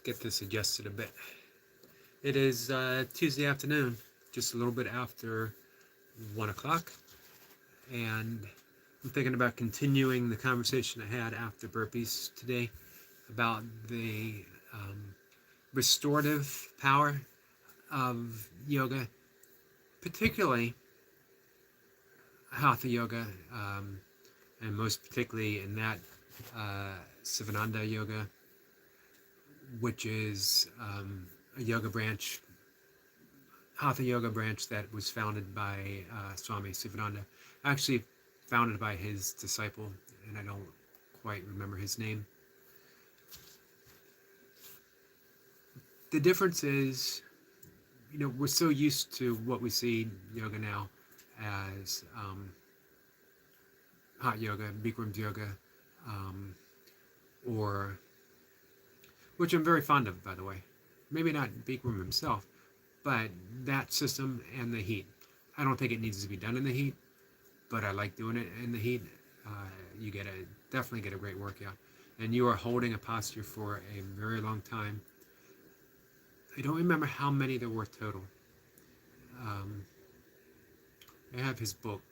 get this adjusted a bit. It is Tuesday afternoon, just a little bit after 1 o'clock, and I'm thinking about continuing the conversation I had after burpees today about the restorative power of yoga, particularly hatha yoga, and most particularly in that Sivananda yoga, which is a yoga branch, hatha yoga branch that was founded by Swami Sivananda, actually founded by his disciple, and I don't quite remember his name. The difference is, we're so used to what we see yoga now as hot yoga, Bikram yoga, or which I'm very fond of, by the way. Maybe not Bikram himself, but that system and the heat. I don't think it needs to be done in the heat, but I like doing it in the heat. You definitely get a great workout, and you are holding a posture for a very long time. I don't remember how many there were total. I have his book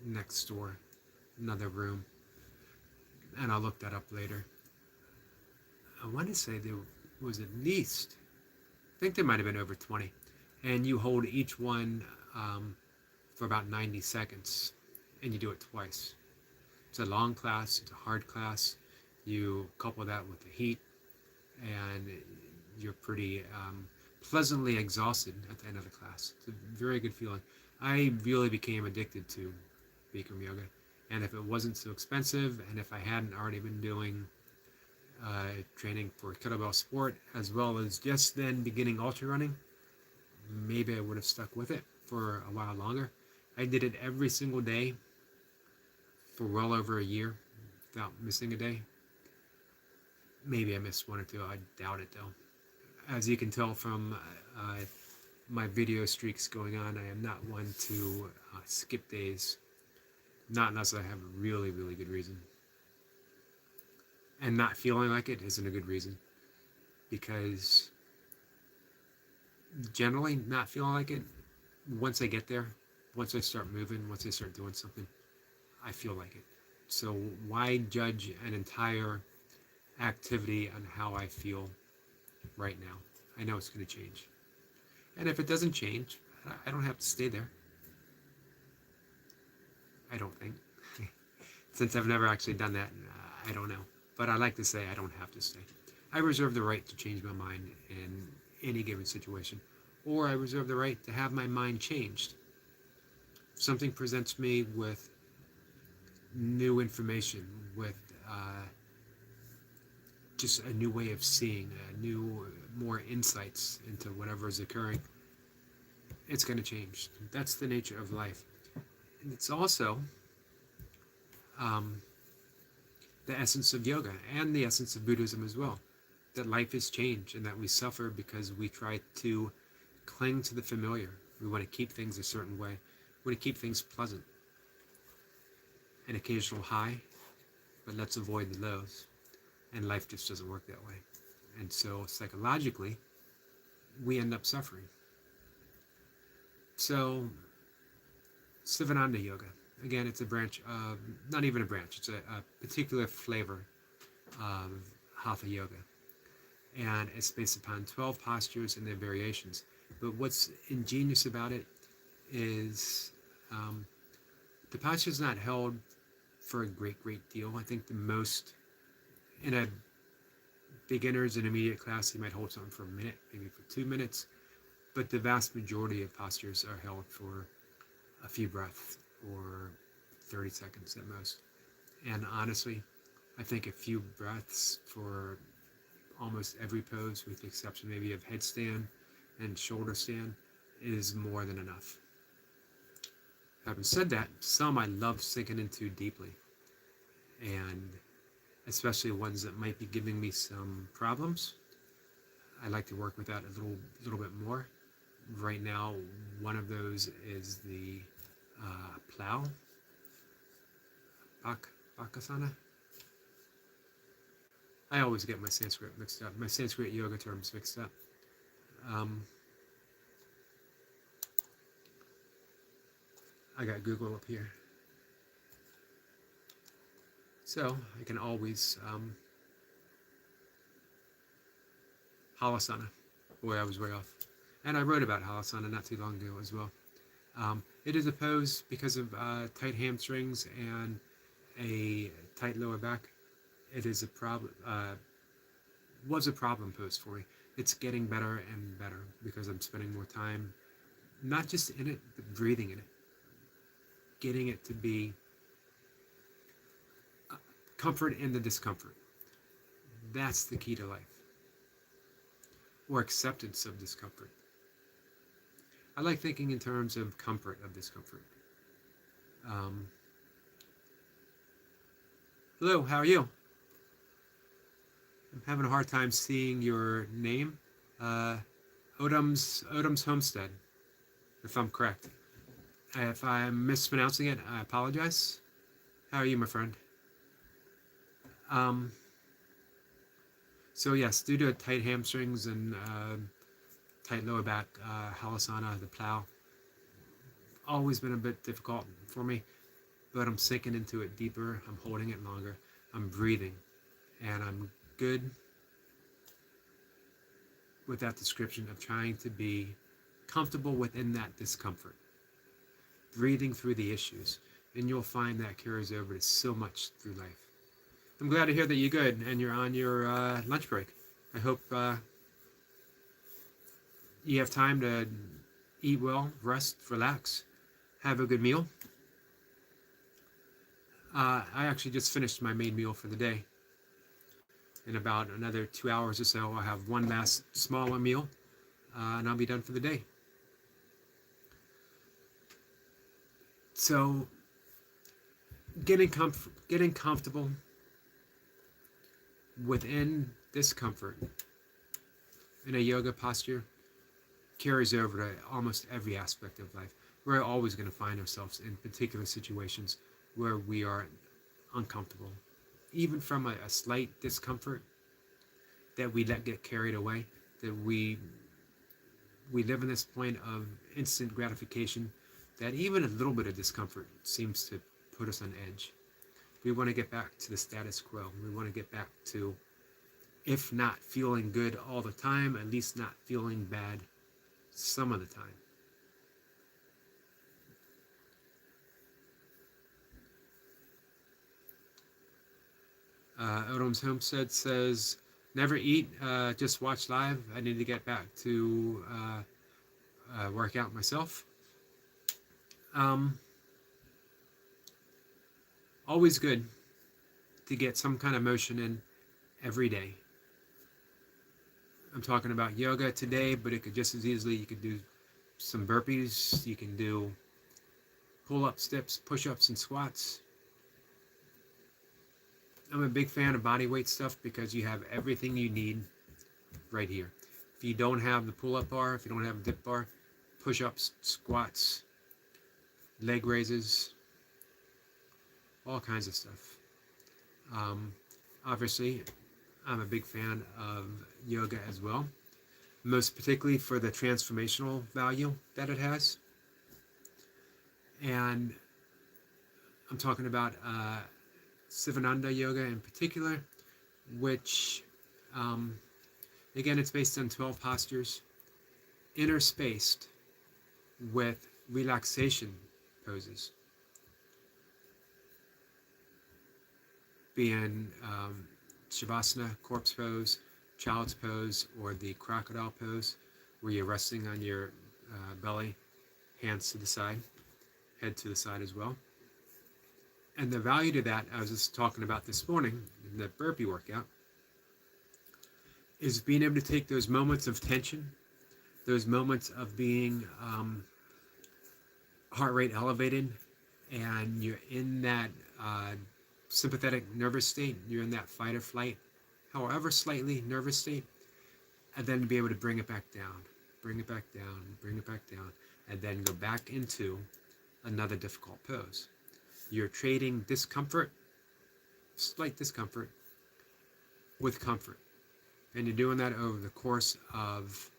next door, another room, and I'll look that up later. I want to say there was at least, I think there might have been over 20, and you hold each one for about 90 seconds, and you do it twice. It's a long class, it's a hard class. You couple that with the heat, and you're pretty pleasantly exhausted at the end of the class. It's a very good feeling. I really became addicted to Bikram yoga, and if it wasn't so expensive, and if I hadn't already been doing training for kettlebell sport, as well as just then beginning ultra running, maybe I would have stuck with it for a while longer. I did it every single day for well over a year without missing a day. Maybe I missed one or two. I doubt it, though. As you can tell from my video streaks going on, I am not one to skip days, not unless I have a really, really good reason. And not feeling like it isn't a good reason, because generally not feeling like it, once I get there, once I start moving, once I start doing something, I feel like it. So why judge an entire activity on how I feel right now? I know it's going to change. And if it doesn't change, I don't have to stay there. I don't think. Since I've never actually done that, I don't know. But I like to say I don't have to stay. I reserve the right to change my mind in any given situation, or I reserve the right to have my mind changed. If something presents me with new information, with just a new way of seeing, more insights into whatever is occurring, it's going to change. That's the nature of life. And it's also the essence of yoga and the essence of Buddhism as well, that life is change and that we suffer because we try to cling to the familiar. We want to keep things a certain way. We want to keep things pleasant. An occasional high, but let's avoid the lows. And life just doesn't work that way. And so psychologically, we end up suffering. So Sivananda yoga, again, it's a branch of, not even a branch, it's a particular flavor of hatha yoga. And it's based upon 12 postures and their variations. But what's ingenious about it is the posture's not held for a great deal. I think the most, in a beginner's and intermediate class, you might hold something for a minute, maybe for 2 minutes. But the vast majority of postures are held for a few breaths or 30 seconds at most. And honestly, I think a few breaths for almost every pose, with the exception maybe of headstand and shoulder stand, is more than enough. Having said that, some I love sinking into deeply, and especially ones that might be giving me some problems, I like to work with that a little bit more. Right now, one of those is the plow, Bakasana. I always get my Sanskrit mixed up, my Sanskrit yoga terms mixed up. I got Google up here. So I can always, Halasana. Boy, I was way off. And I wrote about Halasana not too long ago as well. It is a pose because of tight hamstrings and a tight lower back. It is a problem. Was a problem pose for me. It's getting better and better because I'm spending more time, not just in it, but breathing in it, getting it to be comfort in the discomfort. That's the key to life, or acceptance of discomfort. I like thinking in terms of comfort of discomfort. Hello, how are you? I'm having a hard time seeing your name. Odom's Homestead, if I'm correct. If I'm mispronouncing it, I apologize. How are you, my friend? So yes, due to tight hamstrings and tight lower back, Halasana, the plow, always been a bit difficult for me, but I'm sinking into it deeper, I'm holding it longer, I'm breathing, and I'm good with that description of trying to be comfortable within that discomfort, breathing through the issues, and you'll find that carries over to so much through life. I'm glad to hear that you're good and you're on your lunch break. I hope you have time to eat well, rest, relax, have a good meal. I actually just finished my main meal for the day. In about another 2 hours or so, I'll have one last smaller meal, and I'll be done for the day. So, getting comfortable within discomfort in a yoga posture carries over to almost every aspect of life. We're always going to find ourselves in particular situations where we are uncomfortable, even from a slight discomfort that we let get carried away, that we live in this point of instant gratification, that even a little bit of discomfort seems to put us on edge. We want to get back to the status quo. We want to get back to, if not feeling good all the time, at least not feeling bad some of the time. Odom's Homestead says, never eat, just watch live. I need to get back to work out myself. Always good to get some kind of motion in every day. I'm talking about yoga today, but it could just as easily, you could do some burpees, you can do pull-ups, dips, push-ups, and squats. I'm a big fan of body weight stuff because you have everything you need right here. If you don't have the pull-up bar, if you don't have a dip bar, push-ups, squats, leg raises, all kinds of stuff. Obviously, I'm a big fan of yoga as well, most particularly for the transformational value that it has. And I'm talking about Sivananda Yoga in particular, which, again, it's based on 12 postures, interspaced with relaxation poses, being Shavasana, corpse pose, child's pose, or the crocodile pose, where you're resting on your belly, hands to the side, head to the side as well. And the value to that, I was just talking about this morning in the burpee workout, is being able to take those moments of tension, those moments of being heart rate elevated, and you're in that sympathetic nervous state, you're in that fight or flight, however slightly nervous state, and then be able to bring it back down, bring it back down, bring it back down, and then go back into another difficult pose. You're trading discomfort, slight discomfort, with comfort. And you're doing that over the course of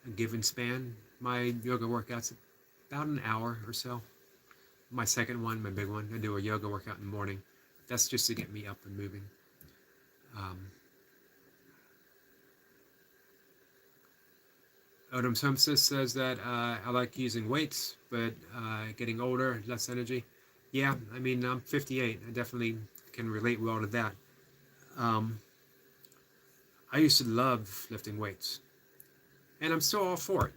a given span. My yoga workout's about an hour or so. My second one, my big one, I do a yoga workout in the morning. That's just to get me up and moving. Odom Somsis says that I like using weights, but getting older, less energy. Yeah, I mean, I'm 58. I definitely can relate well to that. I used to love lifting weights, and I'm still all for it.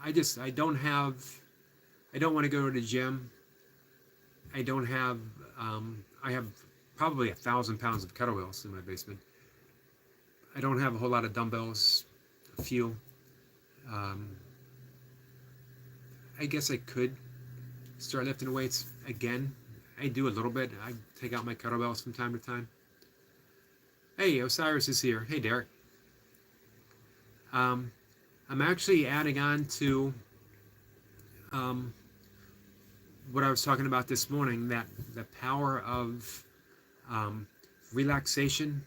I don't want to go to the gym. I don't have, I have probably 1,000 pounds of kettlebells in my basement. I don't have a whole lot of dumbbells, a few. I guess I could start lifting weights again. I do a little bit. I take out my kettlebells from time to time. Hey, Osiris is here. Hey, Derek. I'm actually adding on to what I was talking about this morning, that the power of relaxation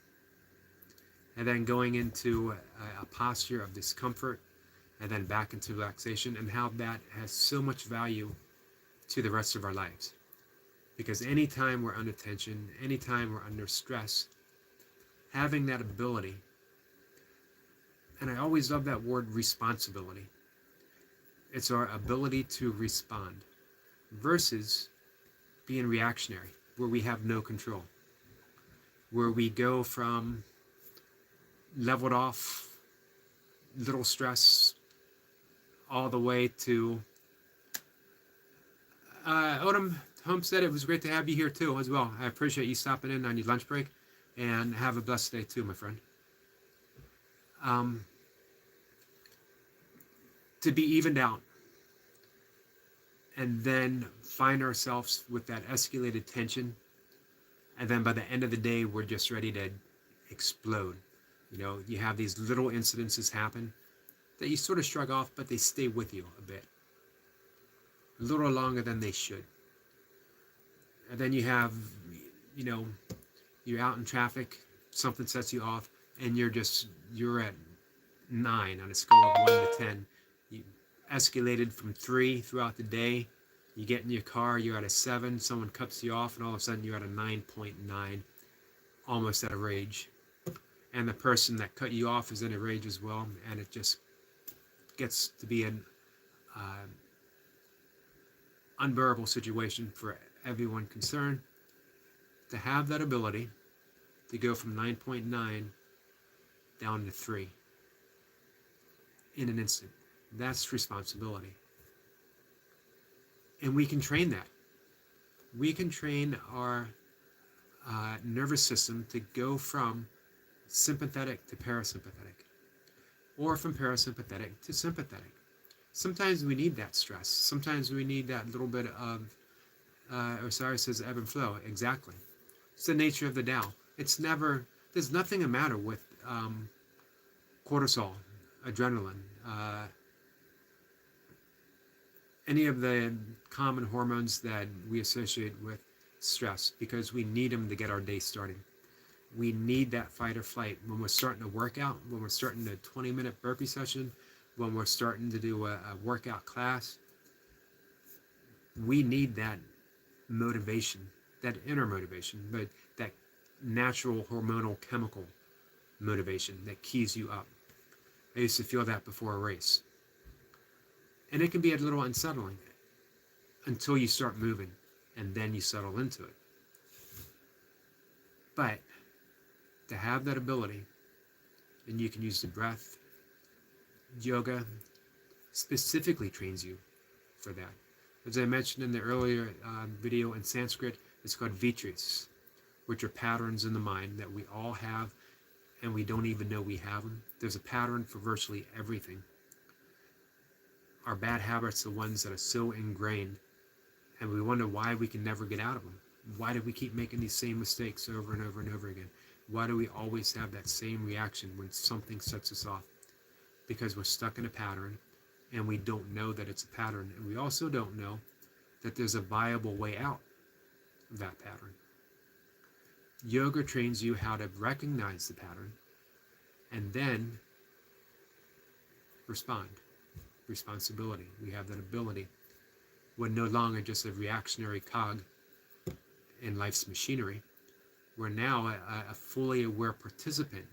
and then going into a posture of discomfort and then back into relaxation, and how that has so much value to the rest of our lives. Because anytime we're under tension, anytime we're under stress, having that ability, and I always love that word responsibility, it's our ability to respond versus being reactionary, where we have no control, where we go from leveled off, little stress, all the way to Odom Homestead. It was great to have you here too as well. I appreciate you stopping in on your lunch break, and have a blessed day too, my friend. To be evened out and then find ourselves with that escalated tension, and then by the end of the day we're just ready to explode. You know, you have these little incidences happen that you sort of shrug off, but they stay with you a bit, a little longer than they should. And then you have, you know, you're out in traffic, something sets you off, and you're at 9 on a scale of 1 to 10. You escalated from 3 throughout the day. You get in your car, you're at a 7, someone cuts you off, and all of a sudden you're at a 9.9, almost at a rage. And the person that cut you off is in a rage as well, and it just gets to be an unbearable situation for everyone concerned. To have that ability to go from 9.9 down to 3 in an instant, that's responsibility. And we can train that. We can train our nervous system to go from sympathetic to parasympathetic, or from parasympathetic to sympathetic. Sometimes we need that stress. Sometimes we need that little bit of, Osiris says, ebb and flow. Exactly. It's the nature of the Tao. There's nothing the matter with cortisol, adrenaline, any of the common hormones that we associate with stress, because we need them to get our day started. We need that fight or flight. When we're starting a workout, when we're starting a 20-minute burpee session, when we're starting to do a workout class, we need that motivation, that inner motivation, but that natural hormonal chemical motivation that keys you up. I used to feel that before a race. And it can be a little unsettling until you start moving, and then you settle into it. But to have that ability, and you can use the breath, yoga specifically trains you for that. As I mentioned in the earlier video, in Sanskrit, it's called vitris, which are patterns in the mind that we all have, and we don't even know we have them. There's a pattern for virtually everything. Our bad habits are the ones that are so ingrained, and we wonder why we can never get out of them. Why do we keep making these same mistakes over and over and over again? Why do we always have that same reaction when something sets us off? Because we're stuck in a pattern, and we don't know that it's a pattern, and we also don't know that there's a viable way out of that pattern. Yoga trains you how to recognize the pattern and then respond. Responsibility. We have that ability. We're no longer just a reactionary cog in life's machinery. We're now a fully aware participant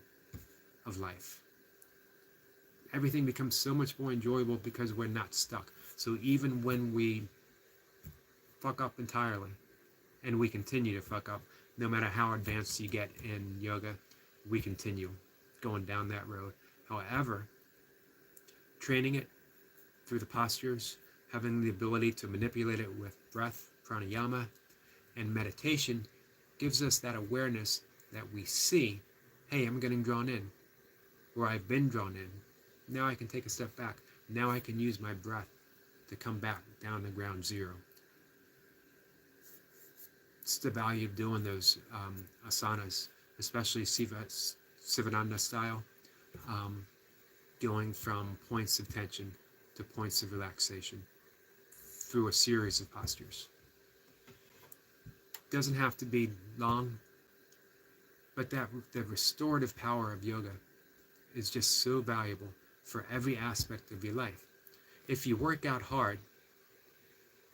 of life. Everything becomes so much more enjoyable because we're not stuck. So even when we fuck up entirely, and we continue to fuck up, no matter how advanced you get in yoga, we continue going down that road. However, training it through the postures, having the ability to manipulate it with breath, pranayama, and meditation gives us that awareness that we see, hey, I'm getting drawn in, or I've been drawn in. Now I can take a step back. Now I can use my breath to come back down to ground zero. It's the value of doing those asanas, especially Sivananda style, going from points of tension to points of relaxation through a series of postures. Doesn't have to be long, but the restorative power of yoga is just so valuable for every aspect of your life. If you work out hard,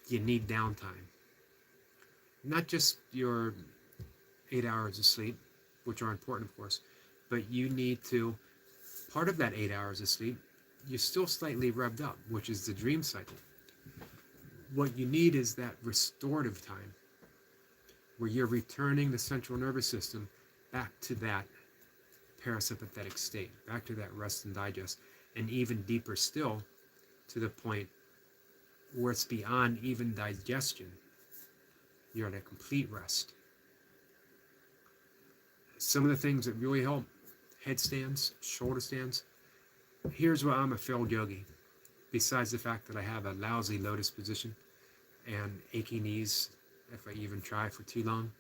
you need downtime. Not just your 8 hours of sleep, which are important, of course, but you need to, part of that 8 hours of sleep, you're still slightly revved up, which is the dream cycle. What you need is that restorative time, where you're returning the central nervous system back to that parasympathetic state, back to that rest and digest, and even deeper still, to the point where it's beyond even digestion. You're at a complete rest. Some of the things that really help: headstands, shoulder stands. Here's where I'm a failed yogi. Besides the fact that I have a lousy lotus position and achy knees if I even try for too long,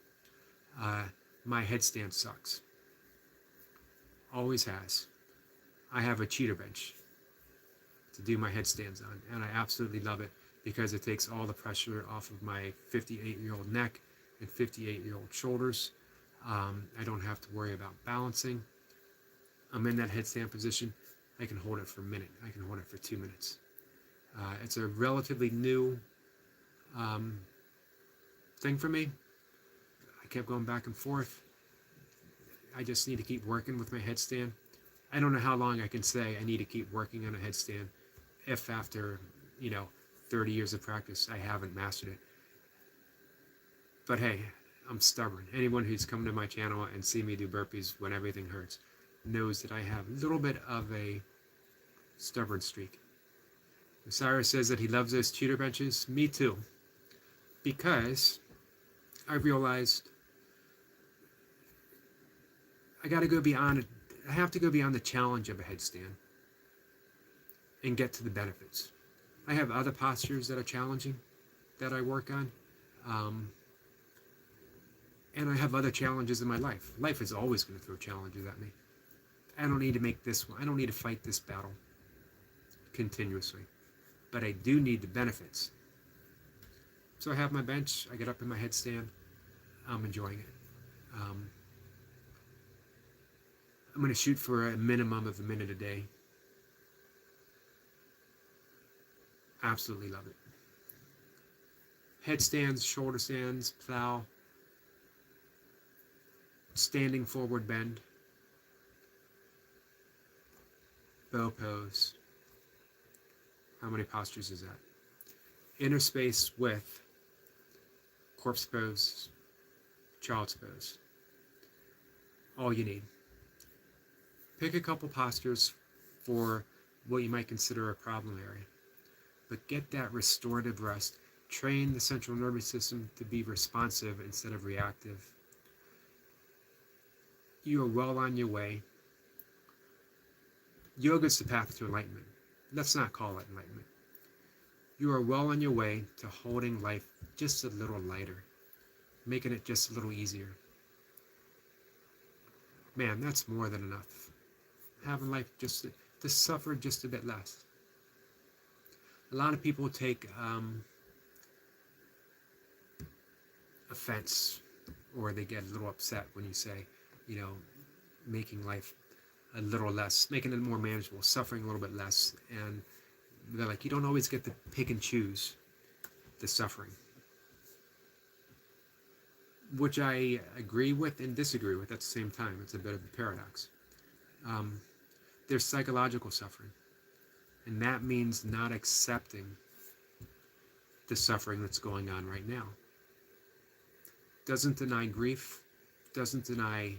my headstand sucks. Always has. I have a cheater bench to do my headstands on, and I absolutely love it because it takes all the pressure off of my 58-year-old neck and 58-year-old shoulders. I don't have to worry about balancing. I'm in that headstand position. I can hold it for a minute. I can hold it for 2 minutes. It's a relatively new thing for me. I kept going back and forth. I just need to keep working with my headstand. I don't know how long I can say I need to keep working on a headstand if after, 30 years of practice I haven't mastered it. But hey, I'm stubborn. Anyone who's come to my channel and seen me do burpees when everything hurts knows that I have a little bit of a stubborn streak. Osiris says that he loves those cheater benches. Me too. Because I realized I have to go beyond the challenge of a headstand and get to the benefits. I have other postures that are challenging that I work on. And I have other challenges in my life. Life is always going to throw challenges at me. I don't need to make this one. I don't need to fight this battle continuously. But I do need the benefits. So I have my bench. I get up in my headstand. I'm enjoying it. I'm going to shoot for a minimum of a minute a day. Absolutely love it. Headstands, shoulder stands, plow, standing forward bend, bow pose. How many postures is that? Inner space with corpse pose, child's pose. All you need. Pick a couple postures for what you might consider a problem area. But get that restorative rest. Train the central nervous system to be responsive instead of reactive. You are well on your way. Yoga is the path to enlightenment. Let's not call it enlightenment. You are well on your way to holding life just a little lighter, making it just a little easier. Man, that's more than enough. Having life just to suffer just a bit less. A lot of people take offense or they get a little upset when you say, you know, making life a little less, making it more manageable, suffering a little bit less. And they're like, you don't always get to pick and choose the suffering, which I agree with and disagree with at the same time. It's a bit of a paradox. Um, there's psychological suffering, and that means not accepting the suffering that's going on right now. Doesn't deny grief, doesn't deny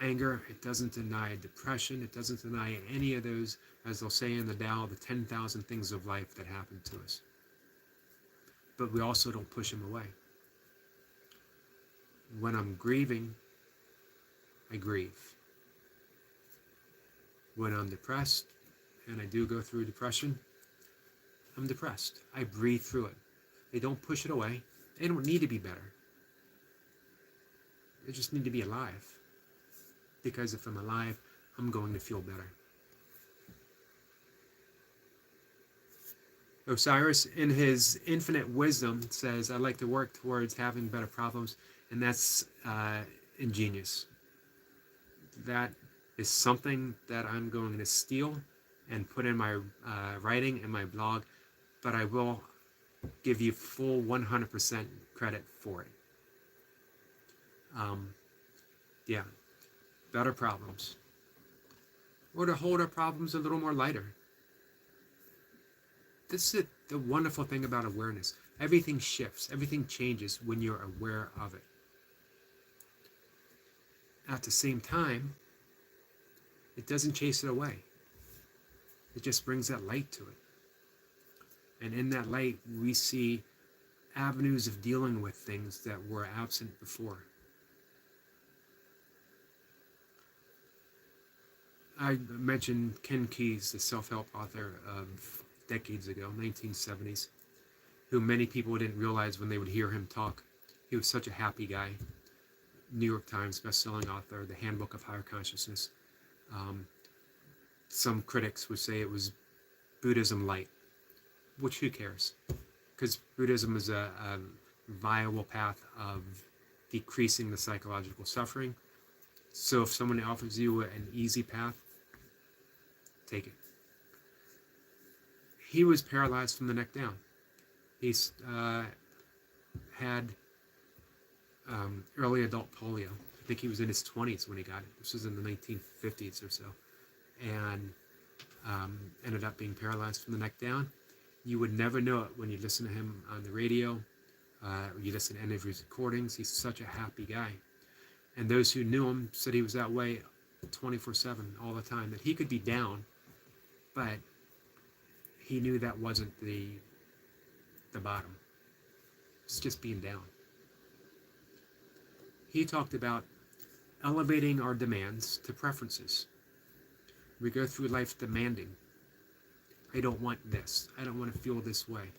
anger, it doesn't deny depression, it doesn't deny any of those, as they'll say in the Tao, the 10,000 things of life that happen to us. But we also don't push them away. When I'm grieving, I grieve. When I'm depressed, and I do go through depression, I'm depressed. I breathe through it. They don't push it away. They don't need to be better. They just need to be alive. Because if I'm alive, I'm going to feel better. Osiris, in his infinite wisdom, says, I'd like to work towards having better problems, and that's ingenious. That is something that I'm going to steal and put in my writing and my blog, but I will give you full 100% credit for it. Yeah, better problems. Or to hold our problems a little more lighter. This is the wonderful thing about awareness. Everything shifts, everything changes when you're aware of it. At the same time, it doesn't chase it away. It just brings that light to it. And in that light, we see avenues of dealing with things that were absent before. I mentioned Ken Keyes, the self-help author of decades ago, 1970s, who many people didn't realize when they would hear him talk. He was such a happy guy. New York Times best-selling author, The Handbook of Higher Consciousness. Some critics would say it was Buddhism light, which who cares? Because Buddhism is a viable path of decreasing the psychological suffering. So if someone offers you an easy path, take it. He was paralyzed from the neck down. He had early adult polio. I think he was in his 20s when he got it. This was in the 1950s or so. And ended up being paralyzed from the neck down. You would never know it when you listen to him on the radio, or you listen to any of his recordings. He's such a happy guy. And those who knew him said he was that way 24/7, all the time, that he could be down, but he knew that wasn't the bottom. It's just being down. He talked about elevating our demands to preferences. We go through life demanding. I don't want this. I don't want to feel this way.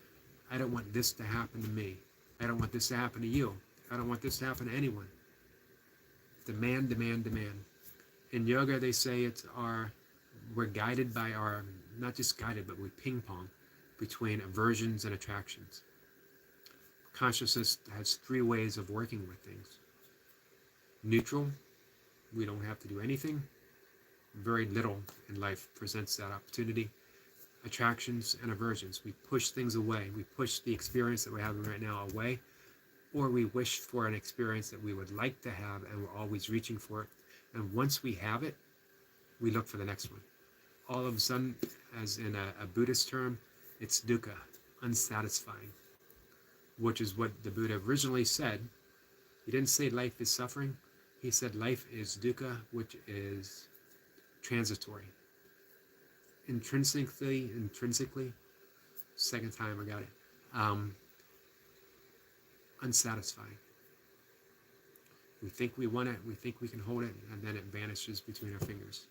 I don't want this to happen to me. I don't want this to happen to you. I don't want this to happen to anyone. Demand, demand, demand. In yoga, they say we're guided by our, not just guided, but we ping pong between aversions and attractions. Consciousness has 3 ways of working with things. Neutral, we don't have to do anything. Very little in life presents that opportunity. Attractions and aversions, we push things away. We push the experience that we're having right now away, or we wish for an experience that we would like to have, and we're always reaching for it. And once we have it, we look for the next one. All of a sudden, as in a Buddhist term, it's dukkha, unsatisfying, which is what the Buddha originally said. He didn't say life is suffering. He said life is dukkha, which is transitory. Intrinsically, second time I got it, unsatisfying. We think we want it, we think we can hold it, and then it vanishes between our fingers.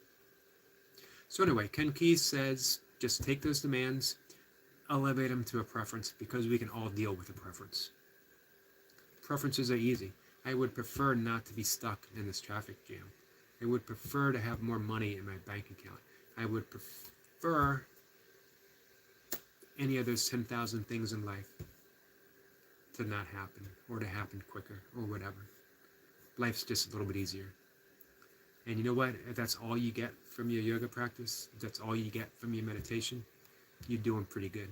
So anyway, Ken Keyes says, just take those demands, elevate them to a preference, because we can all deal with a preference. Preferences are easy. I would prefer not to be stuck in this traffic jam. I would prefer to have more money in my bank account. I would prefer any of those 10,000 things in life to not happen, or to happen quicker, or whatever. life's just a little bit easier. And you know what? If that's all you get from your yoga practice, if that's all you get from your meditation, you're doing pretty good.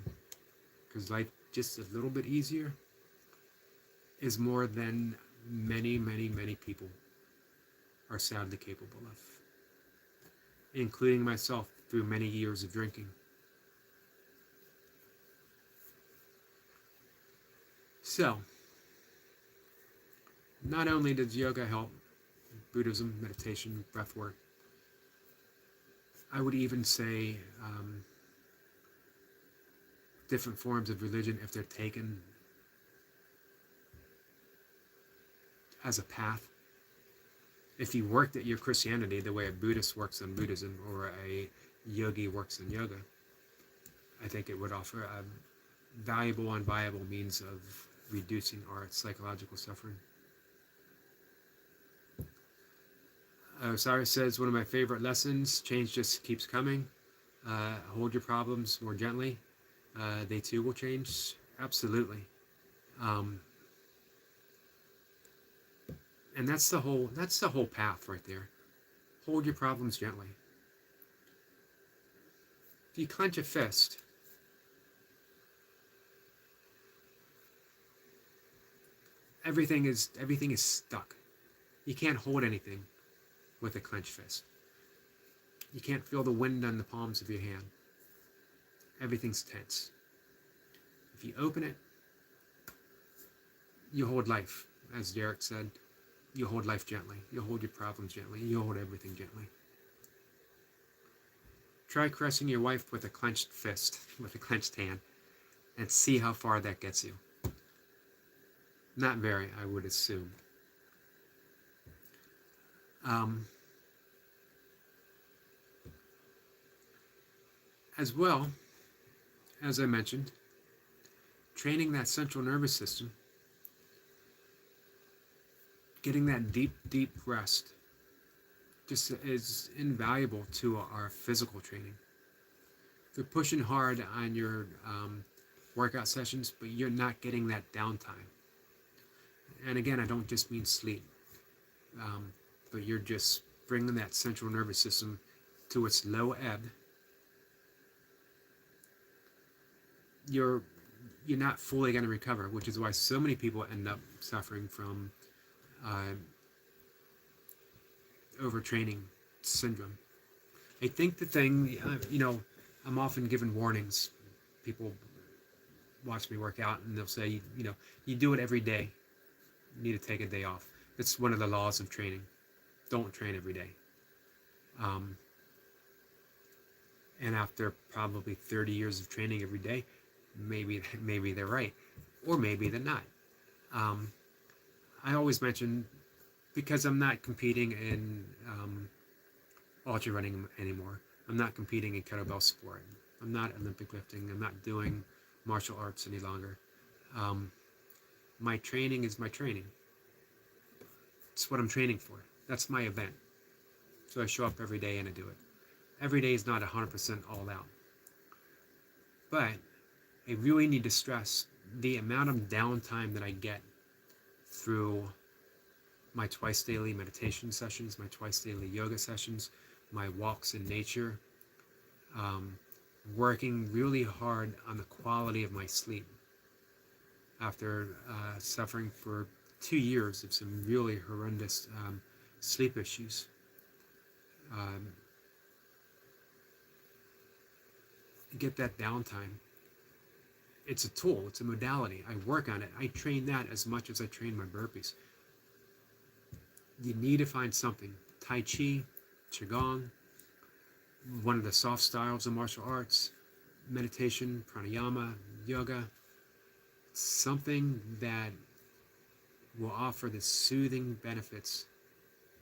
Because life just a little bit easier is more than many, many, many people are sadly capable of, including myself through many years of drinking. So, not only does yoga help, Buddhism, meditation, breath work, I would even say different forms of religion, if they're taken as a path. If you worked at your Christianity the way a Buddhist works on Buddhism or a yogi works on yoga, I think it would offer a valuable and viable means of reducing our psychological suffering. Osiris says, one of my favorite lessons, change just keeps coming. Hold your problems more gently. They too will change. Absolutely. And that's the whole path right there. Hold your problems gently. If you clench a fist, everything is stuck. You can't hold anything with a clenched fist. You can't feel the wind on the palms of your hand. Everything's tense. If you open it, you hold life. As Derek said, you hold life gently. You hold your problems gently. You hold everything gently. Try caressing your wife with a clenched fist, with a clenched hand, and see how far that gets you. Not very, I would assume. As well, as I mentioned, training that central nervous system, getting that deep, deep rest, just is invaluable to our physical training. If you're pushing hard on your workout sessions, but you're not getting that downtime, and again, I don't just mean sleep, but you're just bringing that central nervous system to its low ebb, you're not fully going to recover, which is why so many people end up suffering from overtraining syndrome. I think the thing, I'm often given warnings. People watch me work out and they'll say, you do it every day. You need to take a day off. It's one of the laws of training. Don't train every day. And after probably 30 years of training every day, maybe they're right, or maybe they're not. I always mention, because I'm not competing in ultra running anymore. I'm not competing in kettlebell sport. I'm not Olympic lifting. I'm not doing martial arts any longer. My training is my training. It's what I'm training for. That's my event. So I show up every day and I do it. Every day is not 100% all out. But I really need to stress the amount of downtime that I get through my twice daily meditation sessions, my twice daily yoga sessions, my walks in nature, working really hard on the quality of my sleep after suffering for 2 years of some really horrendous sleep issues. Get that downtime. It's a tool, it's a modality. I work on it. I train that as much as I train my burpees. You need to find something. Tai Chi, Qigong, one of the soft styles of martial arts, meditation, pranayama, yoga, something that will offer the soothing benefits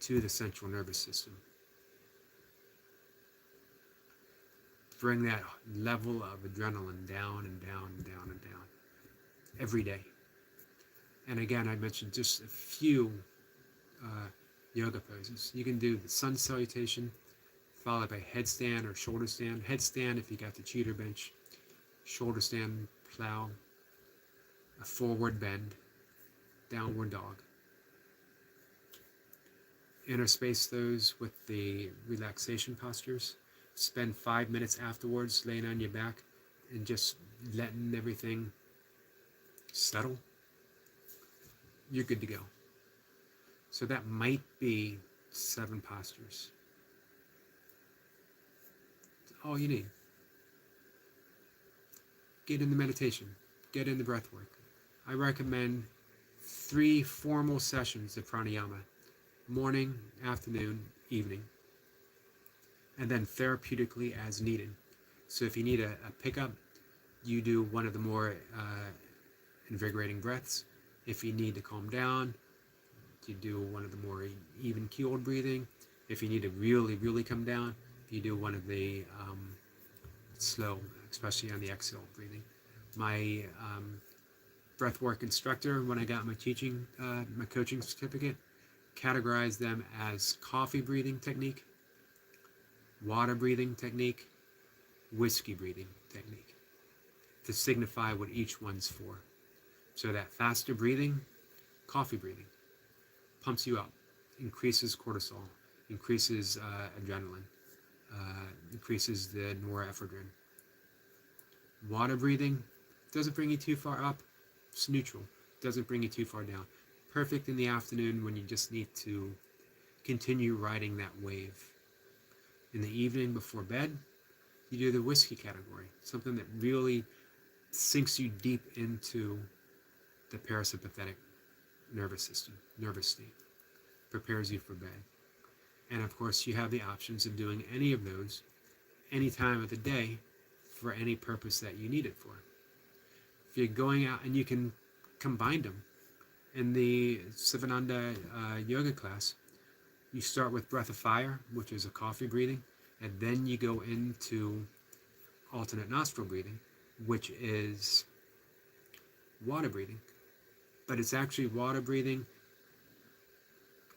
to the central nervous system. Bring that level of adrenaline down and down and down and down every day. And again, I mentioned just a few yoga poses. You can do the sun salutation, followed by headstand or shoulder stand. Headstand if you got the cheater bench. Shoulder stand, plow, a forward bend, downward dog. Interspace those with the relaxation postures. Spend 5 minutes afterwards laying on your back and just letting everything settle. You're good to go. So that might be 7 postures. That's all you need. Get into meditation. Get into breath work. I recommend 3 formal sessions of pranayama. Morning, afternoon, evening. And then therapeutically as needed. So if you need a pickup, you do one of the more invigorating breaths. If you need to calm down, you do one of the more even keeled breathing. If you need to really, really come down, you do one of the slow, especially on the exhale breathing. My breathwork instructor, when I got my my coaching certificate, categorized them as coffee breathing technique, water breathing technique, whiskey breathing technique, to signify what each one's for. So that faster breathing, coffee breathing, pumps you up, increases cortisol, increases adrenaline, increases the norephedrine. Water breathing doesn't bring you too far up, it's neutral, doesn't bring you too far down. Perfect in the afternoon when you just need to continue riding that wave. In the evening before bed, you do the whiskey category, something that really sinks you deep into the parasympathetic nervous system, nervous state, prepares you for bed. And of course, you have the options of doing any of those any time of the day for any purpose that you need it for. If you're going out, and you can combine them. In the Sivananda yoga class, you start with breath of fire, which is a coffee breathing, and then you go into alternate nostril breathing, which is water breathing. But it's actually water breathing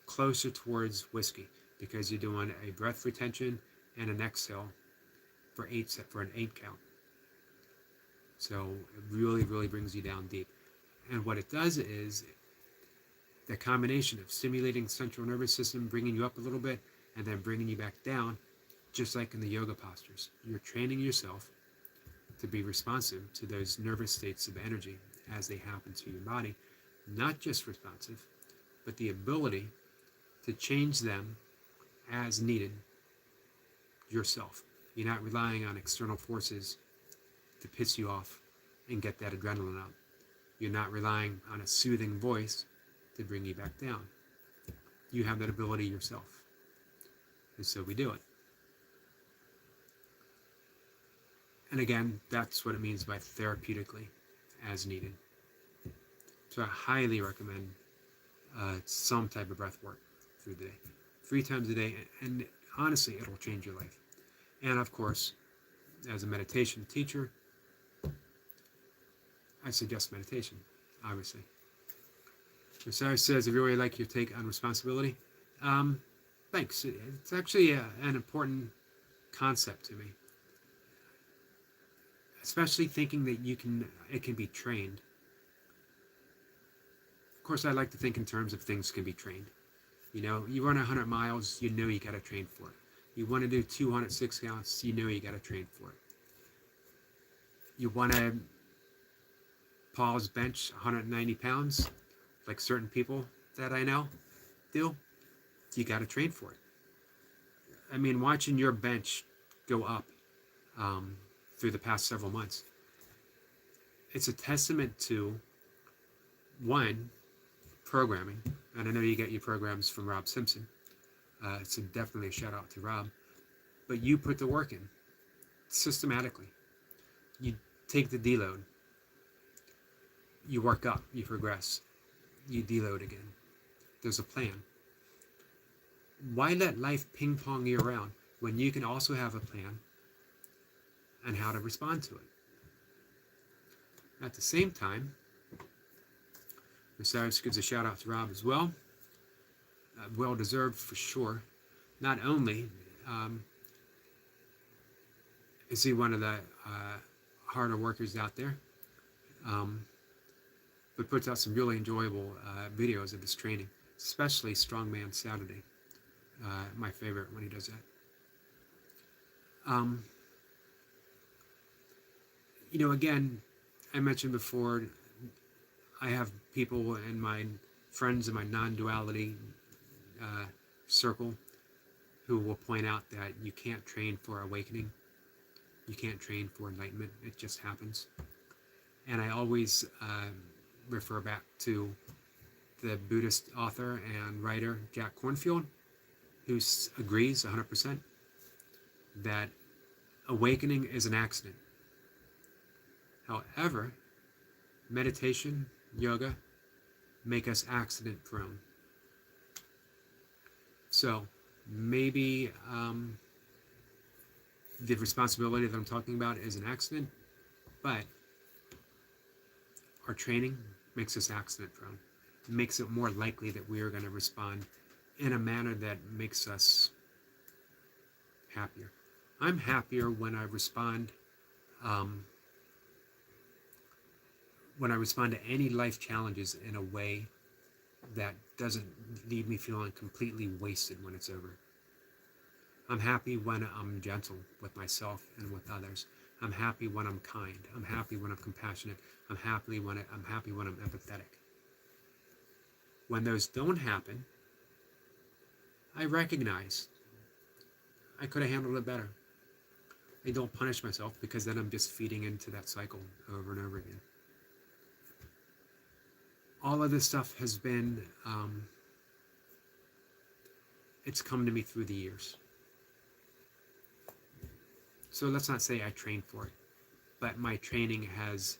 closer towards whiskey, because you're doing a breath retention and an exhale for an 8 count. So it really, really brings you down deep. And what it does is the combination of stimulating the central nervous system, bringing you up a little bit, and then bringing you back down, just like in the yoga postures. You're training yourself to be responsive to those nervous states of energy as they happen to your body. Not just responsive, but the ability to change them as needed yourself. You're not relying on external forces to piss you off and get that adrenaline up. You're not relying on a soothing voice to bring you back down. You have that ability yourself. And so we do it. And again, that's what it means by therapeutically as needed. So I highly recommend some type of breath work through the day. 3 times a day, and honestly, it'll change your life. And of course, as a meditation teacher, I suggest meditation, obviously. Sarah says, I really like your take on responsibility. Thanks. It's actually an important concept to me. Especially thinking that it can be trained. Of course, I like to think in terms of things can be trained. You know, you run 100 miles, you know you got to train for it. You want to do 206 counts, you know you got to train for it. You want to pause bench 190 pounds, like certain people that I know do, you got to train for it. I mean, watching your bench go up through the past several months, it's a testament to, one, programming. And I know you get your programs from Rob Simpson. So definitely a shout out to Rob. But you put the work in systematically. You take the deload. You work up, you progress. You deload again. There's a plan. Why let life ping pong you around when you can also have a plan and how to respond to it? At the same time, Osiris gives a shout out to Rob as well. Well deserved for sure. Not only is he one of the harder workers out there, but puts out some really enjoyable videos of his training, especially Strongman Saturday. My favorite when he does that. Again, I mentioned before, I have people in my friends in my non-duality circle who will point out that you can't train for awakening. You can't train for enlightenment. It just happens. And I always refer back to the Buddhist author and writer Jack Kornfield, who agrees 100% that awakening is an accident. However, meditation, yoga, make us accident prone. So maybe the responsibility that I'm talking about is an accident, but our training makes us accident prone. It makes it more likely that we are going to respond in a manner that makes us happier. I'm happier when I respond to any life challenges in a way that doesn't leave me feeling completely wasted when it's over. I'm happy when I'm gentle with myself and with others. I'm happy when I'm kind. I'm happy when I'm compassionate. I'm happy when I'm empathetic. When those don't happen, I recognize I could have handled it better. I don't punish myself, because then I'm just feeding into that cycle over and over again. All of this stuff has been, it's come to me through the years. So let's not say I trained for it, but my training has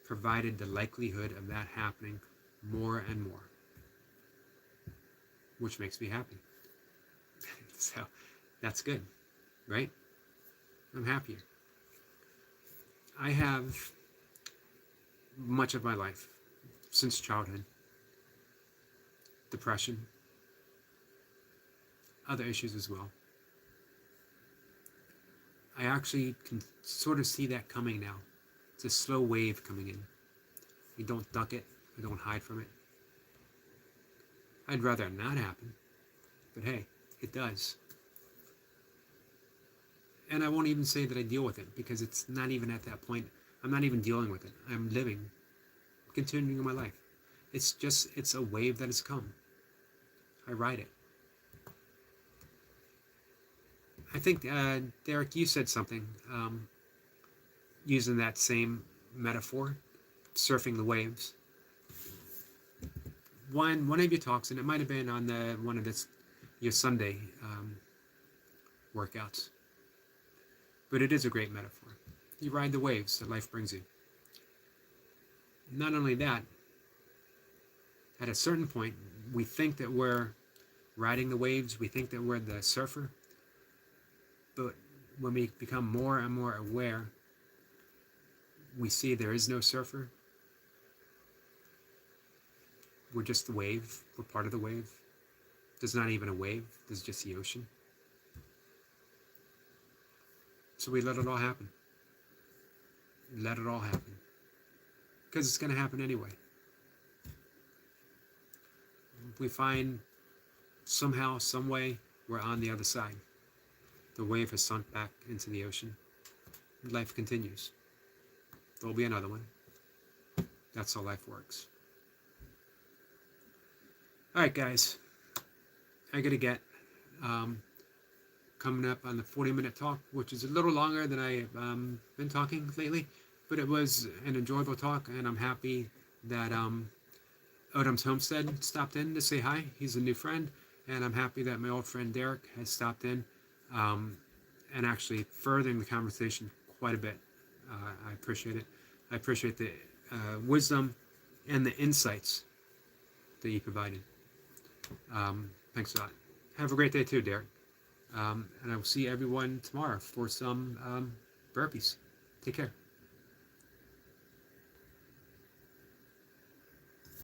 provided the likelihood of that happening more and more, which makes me happy. So that's good, right? I'm happier. I have much of my life, since childhood, depression, other issues as well. I actually can sort of see that coming now. It's a slow wave coming in. We don't duck it. We don't hide from it. I'd rather it not happen, but hey, it does. And I won't even say that I deal with it, because it's not even at that point. I'm not even dealing with it. I'm living, continuing my life. It's a wave that has come. I ride it. I think, Derek, you said something using that same metaphor, surfing the waves. One of your talks, and it might have been on one of your Sunday workouts, but it is a great metaphor. You ride the waves that life brings you. Not only that, at a certain point, we think that we're riding the waves, we think that we're the surfer, but when we become more and more aware, we see there is no surfer. We're just the wave. We're part of the wave. There's not even a wave. There's just the ocean. So we let it all happen. Let it all happen. Because it's going to happen anyway. We find somehow, some way, we're on the other side. The wave has sunk back into the ocean. Life continues. There'll be another one. That's how life works. All right, guys. I gotta get coming up on the 40-minute talk, which is a little longer than I've been talking lately, but it was an enjoyable talk, and I'm happy that Odom's Homestead stopped in to say hi. He's a new friend, and I'm happy that my old friend Derek has stopped in and actually furthering the conversation quite a bit. I appreciate it. I appreciate the wisdom and the insights that you provided. Thanks a lot. Have a great day too, Derek. And I will see everyone tomorrow for some burpees. Take care.